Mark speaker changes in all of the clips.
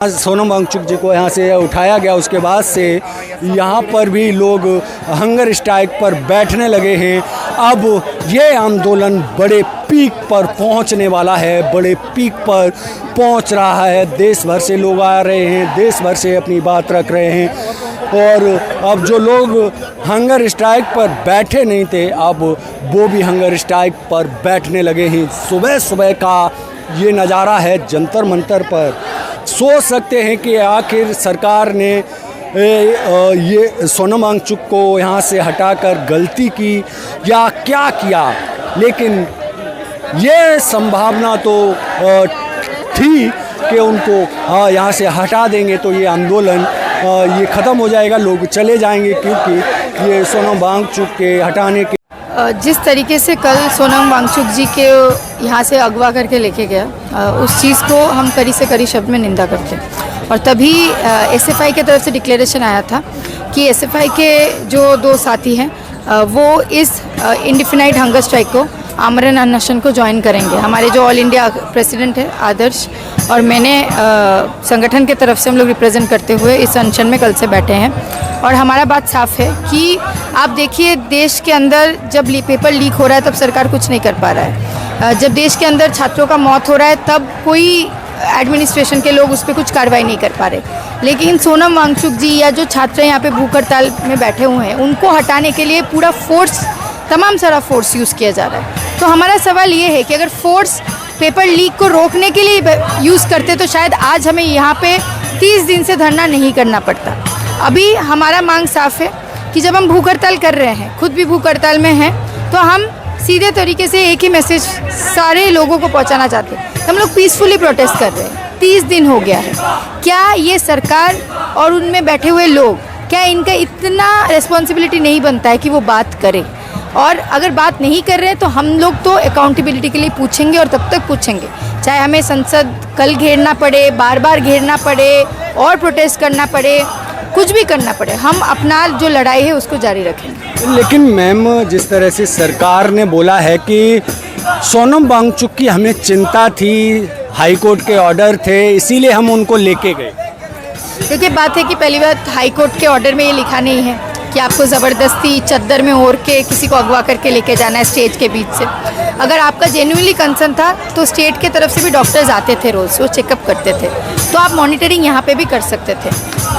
Speaker 1: सोनम वांगचुक जी को यहाँ से उठाया गया, उसके बाद से यहाँ पर भी लोग हंगर स्ट्राइक पर बैठने लगे हैं। अब ये आंदोलन बड़े पीक पर पहुँचने वाला है, बड़े पीक पर पहुँच रहा है। देश भर से लोग आ रहे हैं, देश भर से अपनी बात रख रहे हैं। और अब जो लोग हंगर स्ट्राइक पर बैठे नहीं थे, अब वो भी हंगर स्ट्राइक पर बैठने लगे हैं। सुबह सुबह का ये नज़ारा है जंतर मंतर पर। सोच सकते हैं कि आखिर सरकार ने ये सोनम वांगचुक को यहाँ से हटाकर गलती की या क्या किया, लेकिन ये संभावना तो थी कि उनको यहाँ से हटा देंगे तो ये आंदोलन ये ख़त्म हो जाएगा, लोग चले जाएंगे, क्योंकि ये सोनम वांगचुक के हटाने के
Speaker 2: जिस तरीके से कल सोनम वांगचुक जी के यहाँ से अगवा करके लेके गया, उस चीज़ को हम कड़ी से कड़ी शब्द में निंदा करते हैं। और तभी एसएफआई की तरफ से डिक्लेरेशन आया था कि एसएफआई के जो दो साथी हैं वो इस इंडिफिनाइट हंगर स्ट्राइक को, आमरण अनशन को ज्वाइन करेंगे। हमारे जो ऑल इंडिया प्रेसिडेंट है आदर्श और मैंने संगठन के तरफ से हम लोग रिप्रेजेंट करते हुए इस अनशन में कल से बैठे हैं। और हमारा बात साफ है कि आप देखिए, देश के अंदर जब पेपर लीक हो रहा है तब सरकार कुछ नहीं कर पा रहा है। जब देश के अंदर छात्रों का मौत हो रहा है तब कोई एडमिनिस्ट्रेशन के लोग उस पर कुछ कार्रवाई नहीं कर पा रहे। लेकिन सोनम वांगचुक जी या जो छात्र यहाँ पे भूख हड़ताल में बैठे हुए हैं, उनको हटाने के लिए पूरा फोर्स, तमाम सारा फोर्स यूज़ किया जा रहा है। तो हमारा सवाल ये है कि अगर फोर्स पेपर लीक को रोकने के लिए यूज़ करते तो शायद आज हमें यहाँ पे 30 दिन से धरना नहीं करना पड़ता। अभी हमारा मांग साफ है कि जब हम भूख हड़ताल कर रहे हैं, खुद भी भूख हड़ताल में हैं, तो हम सीधे तरीके से एक ही मैसेज सारे लोगों को पहुँचाना चाहते हैं। हम लोग पीसफुली प्रोटेस्ट कर रहे हैं, 30 दिन हो गया है। क्या ये सरकार और उनमें बैठे हुए लोग, क्या इनका इतना रिस्पॉन्सिबिलिटी नहीं बनता है कि वो बात करें? और अगर बात नहीं कर रहे हैं तो हम लोग तो अकाउंटेबिलिटी के लिए पूछेंगे, और तब तक पूछेंगे चाहे हमें संसद कल घेरना पड़े, बार बार घेरना पड़े और प्रोटेस्ट करना पड़े, कुछ भी करना पड़े, हम अपना जो लड़ाई है उसको जारी रखेंगे।
Speaker 1: लेकिन मैम, जिस तरह से सरकार ने बोला है कि सोनम वांगचुक की हमें चिंता थी, हाई कोर्ट के ऑर्डर थे, इसीलिए हम उनको लेके गए।
Speaker 2: देखिए, बात है कि पहली बात, हाई कोर्ट के ऑर्डर में ये लिखा नहीं है कि आपको ज़बरदस्ती चद्दर में ओढ़ के किसी को अगवा करके लेके जाना है स्टेज के बीच से। अगर आपका जेन्युइनली कंसर्न था तो स्टेट के तरफ से भी डॉक्टर्स आते थे, रोज़ वो चेकअप करते थे, तो आप मॉनिटरिंग यहाँ पे भी कर सकते थे।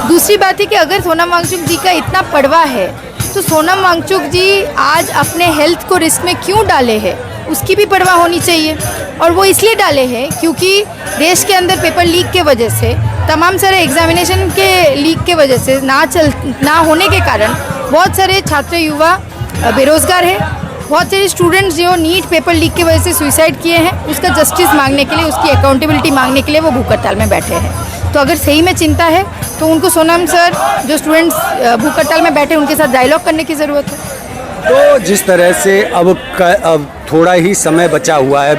Speaker 2: दूसरी बात है कि अगर सोनम वांगचुक जी का इतना पड़वा है तो सोनम वांगचुक जी आज अपने हेल्थ को रिस्क में क्यों डाले हैं, उसकी भी परवाह होनी चाहिए। और वो इसलिए डाले हैं क्योंकि देश के अंदर पेपर लीक के वजह से, तमाम सारे एग्जामिनेशन के लीक के वजह से ना होने के कारण बहुत सारे छात्र युवा बेरोज़गार हैं। बहुत सारे स्टूडेंट्स जो नीट पेपर लीक की वजह से सुसाइड किए हैं, उसका जस्टिस मांगने के लिए, उसकी अकाउंटेबिलिटी मांगने के लिए वो भूख हड़ताल में बैठे हैं। तो अगर सही में चिंता है तो उनको सोनम सर, जो स्टूडेंट्स भूख हड़ताल में बैठे, उनके साथ डायलॉग करने की ज़रूरत है।
Speaker 1: तो जिस तरह से अब थोड़ा ही समय बचा हुआ है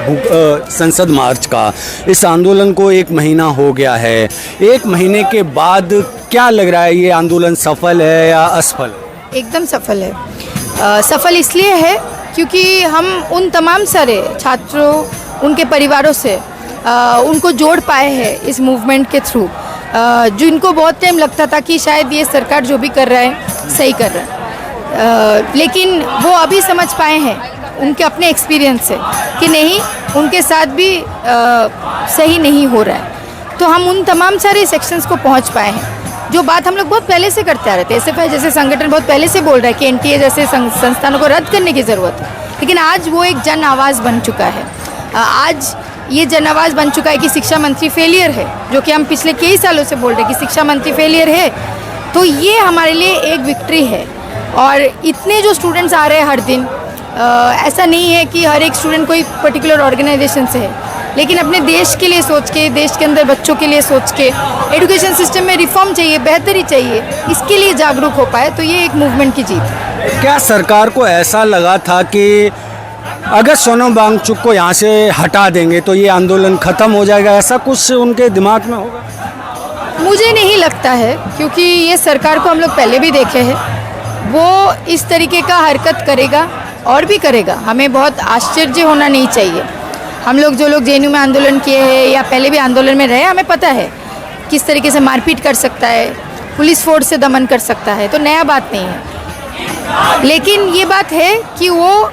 Speaker 1: संसद मार्च का, इस आंदोलन को 1 महीना हो गया है। 1 महीने के बाद क्या लग रहा है, ये आंदोलन सफल है या असफल?
Speaker 2: एकदम सफल है। सफल इसलिए है क्योंकि हम उन तमाम सारे छात्रों, उनके परिवारों से उनको जोड़ पाए हैं इस मूवमेंट के थ्रू, जिनको बहुत टाइम लगता था कि शायद ये सरकार जो भी कर रहा है सही कर रहा है, लेकिन वो अभी समझ पाए हैं उनके अपने एक्सपीरियंस से कि नहीं, उनके साथ भी सही नहीं हो रहा है। तो हम उन तमाम सारे सेक्शंस को पहुंच पाए हैं, जो बात हम लोग बहुत पहले से करते आ रहे थे। एसएफआई जैसे संगठन बहुत पहले से बोल रहा है कि एनटीए जैसे संस्थानों को रद्द करने की ज़रूरत है, लेकिन आज वो एक जन आवाज़ बन चुका है। आज ये जन आवाज़ बन चुका है कि शिक्षा मंत्री फेलियर है, जो कि हम पिछले कई सालों से बोल रहे हैं कि शिक्षा मंत्री फेलियर है। तो ये हमारे लिए एक विक्ट्री है। और इतने जो स्टूडेंट्स आ रहे हैं हर दिन, ऐसा नहीं है कि हर एक स्टूडेंट कोई पर्टिकुलर ऑर्गेनाइजेशन से है, लेकिन अपने देश के लिए सोच के, देश के अंदर बच्चों के लिए सोच के, एजुकेशन सिस्टम में रिफॉर्म चाहिए, बेहतरी चाहिए, इसके लिए जागरूक हो पाए, तो ये एक मूवमेंट की जीत है।
Speaker 1: क्या सरकार को ऐसा लगा था कि अगर सोनम वांगचुक को यहाँ से हटा देंगे तो ये आंदोलन ख़त्म हो जाएगा, ऐसा कुछ उनके दिमाग में होगा?
Speaker 2: मुझे नहीं लगता है, क्योंकि ये सरकार को हम लोग पहले भी देखे हैं, वो इस तरीके का हरकत करेगा और भी करेगा। हमें बहुत आश्चर्य होना नहीं चाहिए। हम लोग, जो लोग जेएनयू में आंदोलन किए हैं या पहले भी आंदोलन में रहे, हमें पता है किस तरीके से मारपीट कर सकता है, पुलिस फोर्स से दमन कर सकता है, तो नया बात नहीं है। लेकिन ये बात है कि वो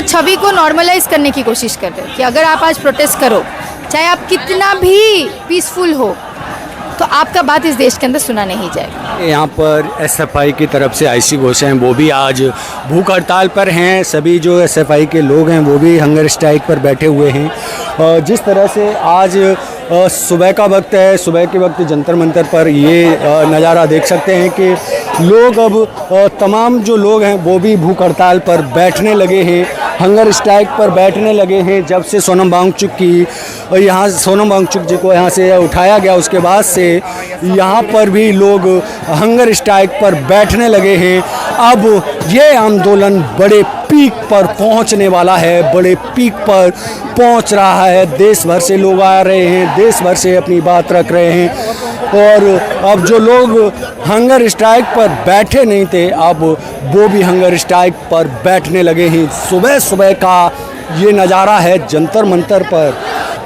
Speaker 2: छवि को नॉर्मलाइज करने की कोशिश कर रहे हैं कि अगर आप आज प्रोटेस्ट करो, चाहे आप कितना भी पीसफुल हो, तो आपका बात इस देश के अंदर सुना नहीं जाएगा।
Speaker 1: यहाँ पर एसएफआई की तरफ से आईसी घोष हैं, वो भी आज भूख हड़ताल पर हैं। सभी जो एसएफआई के लोग हैं वो भी हंगर स्ट्राइक पर बैठे हुए हैं। जिस तरह से आज सुबह का वक्त है, सुबह के वक्त जंतर मंतर पर ये नज़ारा देख सकते हैं कि लोग अब तमाम जो लोग हैं वो भी भूख हड़ताल पर बैठने लगे हैं, हंगर स्ट्राइक पर बैठने लगे हैं। जब से सोनम वांगचुक जी को यहाँ से उठाया गया उसके बाद से यहाँ पर भी लोग हंगर स्ट्राइक पर बैठने लगे हैं। अब ये आंदोलन बड़े पीक पर पहुंचने वाला है, बड़े पीक पर पहुंच रहा है। देश भर से लोग आ रहे हैं, देश भर से अपनी बात रख रहे हैं। और अब जो लोग हंगर स्ट्राइक पर बैठे नहीं थे, अब वो भी हंगर स्ट्राइक पर बैठने लगे हैं। सुबह सुबह का ये नज़ारा है जंतर मंतर पर।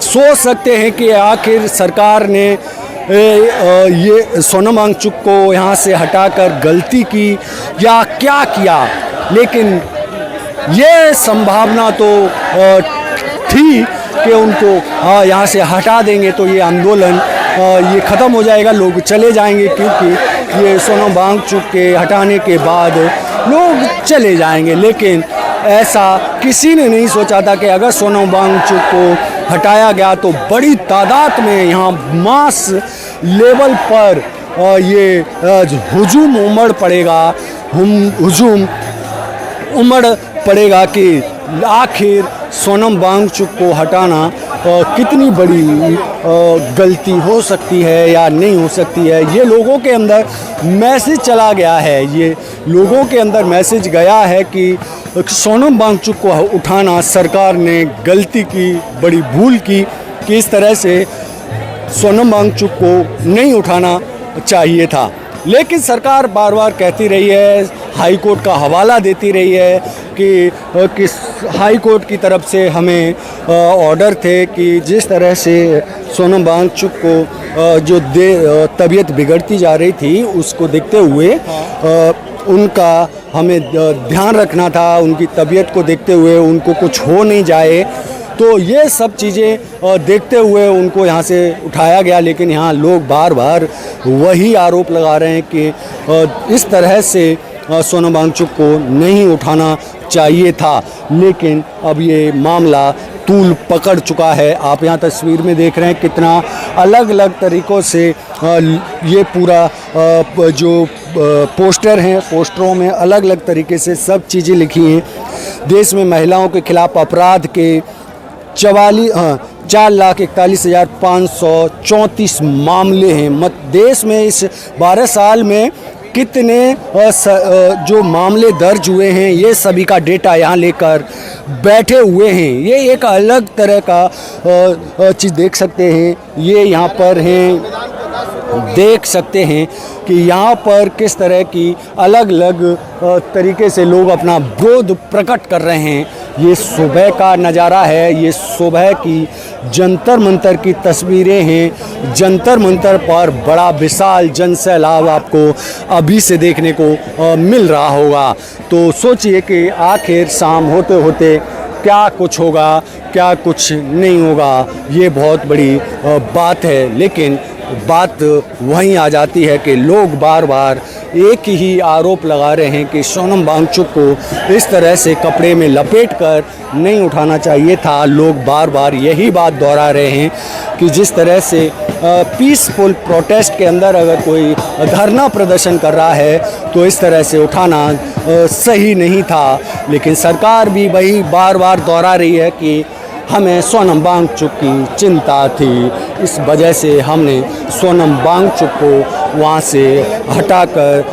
Speaker 1: सोच सकते हैं कि आखिर सरकार ने ये सोनम वांगचुक को यहाँ से हटाकर गलती की या क्या किया, लेकिन ये संभावना तो थी कि उनको यहाँ से हटा देंगे तो ये आंदोलन ये ख़त्म हो जाएगा, लोग चले जाएंगे, क्योंकि ये सोनम वांगचुक के हटाने के बाद लोग चले जाएंगे। लेकिन ऐसा किसी ने नहीं सोचा था कि अगर सोनम वांगचुक को हटाया गया तो बड़ी तादाद में यहाँ मास लेवल पर ये हुजूम उमड़ पड़ेगा कि आखिर सोनम वांगचुक को हटाना कितनी बड़ी गलती हो सकती है या नहीं हो सकती है। ये लोगों के अंदर मैसेज चला गया है, ये लोगों के अंदर मैसेज गया है कि सोनम वांगचुक को उठाना सरकार ने गलती की, बड़ी भूल की, कि इस तरह से सोनम वांगचुक को नहीं उठाना चाहिए था। लेकिन सरकार बार बार कहती रही है, हाई कोर्ट का हवाला देती रही है कि हाई कोर्ट की तरफ से हमें ऑर्डर थे कि जिस तरह से सोनम वांगचुक को जो तबीयत बिगड़ती जा रही थी उसको देखते हुए उनका हमें ध्यान रखना था, उनकी तबीयत को देखते हुए उनको कुछ हो नहीं जाए। तो ये सब चीज़ें देखते हुए उनको यहाँ से उठाया गया। लेकिन यहाँ लोग बार बार वही आरोप लगा रहे हैं कि इस तरह से सोनम वांगचुक को नहीं उठाना चाहिए था। लेकिन अब ये मामला तूल पकड़ चुका है। आप यहाँ तस्वीर में देख रहे हैं कितना अलग अलग तरीक़ों से ये पूरा जो पोस्टर हैं, पोस्टरों में अलग अलग तरीके से सब चीज़ें लिखी हैं। देश में महिलाओं के खिलाफ अपराध के 4,41,534 मामले हैं। देश में इस 12 साल में कितने जो मामले दर्ज हुए हैं, ये सभी का डेटा यहाँ लेकर बैठे हुए हैं। ये एक अलग तरह का चीज़ देख सकते हैं, ये यहाँ पर हैं, देख सकते हैं कि यहाँ पर किस तरह की अलग अलग तरीके से लोग अपना विरोध प्रकट कर रहे हैं। ये सुबह का नज़ारा है, ये सुबह की जंतर मंतर की तस्वीरें हैं। जंतर मंतर पर बड़ा विशाल जनसैलाब आपको अभी से देखने को मिल रहा होगा। तो सोचिए कि आखिर शाम होते होते क्या कुछ होगा, क्या कुछ नहीं होगा, ये बहुत बड़ी बात है। लेकिन बात वहीं आ जाती है कि लोग बार बार एक ही आरोप लगा रहे हैं कि सोनम वांगचुक को इस तरह से कपड़े में लपेटकर नहीं उठाना चाहिए था। लोग बार बार यही बात दोहरा रहे हैं कि जिस तरह से पीसफुल प्रोटेस्ट के अंदर अगर कोई धरना प्रदर्शन कर रहा है तो इस तरह से उठाना सही नहीं था। लेकिन सरकार भी वही बार बार दोहरा रही है कि हमें सोनम वांगचुक की चिंता थी, इस वजह से हमने सोनम वांगचुक को वहाँ से हटाकर